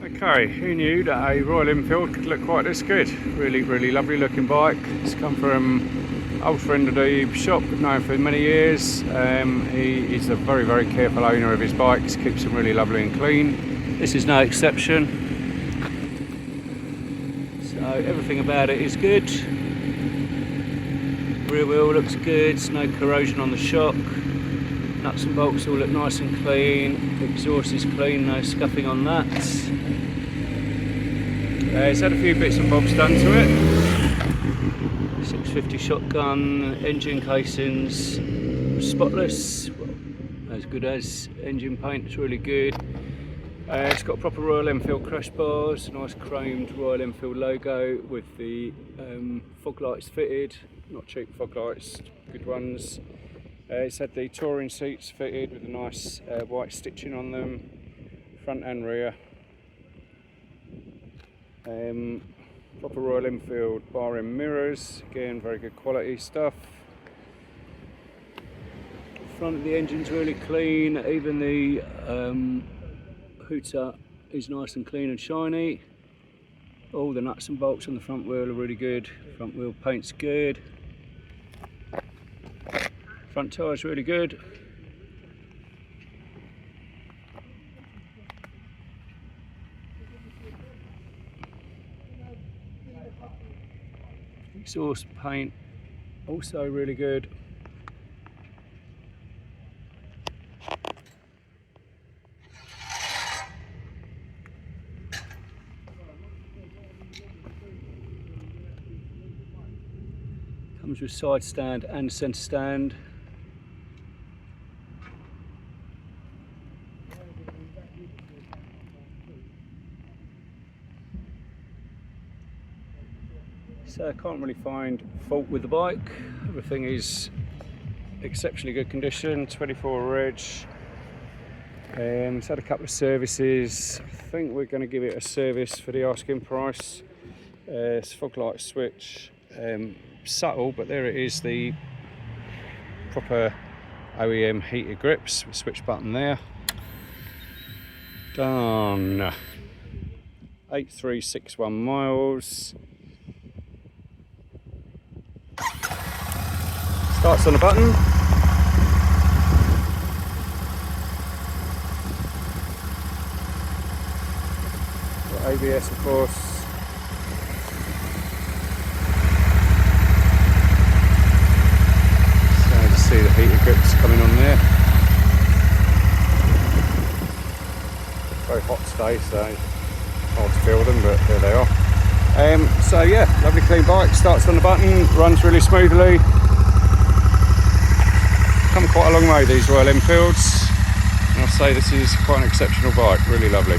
Okay, who knew that a Royal Enfield could look quite this good? Really lovely looking bike. It's come from an old friend of the shop, we've known for many years. He is a very careful owner of his bikes, keeps them really lovely and clean. This is no exception. So everything about it is good. Rear wheel looks good, no corrosion on the shock. Nuts and bolts all look nice and clean. The exhaust is clean, no scuffing on that. It's had a few bits and bobs done to it. 650 shotgun, engine casings, spotless, well, as good as. Engine paint is really good. It's got proper Royal Enfield crash bars, nice chromed Royal Enfield logo with the fog lights fitted. Not cheap fog lights, good ones. It's had the touring seats fitted with a nice white stitching on them, front and rear. Proper Royal Enfield bar and mirrors, again very good quality stuff. Front of the engine's really clean, even the hooter is nice and clean and shiny. All the nuts and bolts on the front wheel are really good, front wheel paint's good. Front tyre's really good. Exhaust paint also really good. Comes with side stand and centre stand. So I can't really find fault with the bike. Everything is exceptionally good condition, 24 reg. It's had a couple of services. I think we're going to give it a service for the asking price. It's fog light switch, subtle, but there it is, the proper OEM heated grips, switch button there. Done. 8361 miles. Starts on the button. Got ABS of course. Starting to see the heated grips coming on there. Very hot today, so hard to feel them, but there they are. So yeah, lovely clean bike, starts on the button, runs really smoothly. Come quite a long way these Royal Enfields, and I'll say this is quite an exceptional bike, really lovely.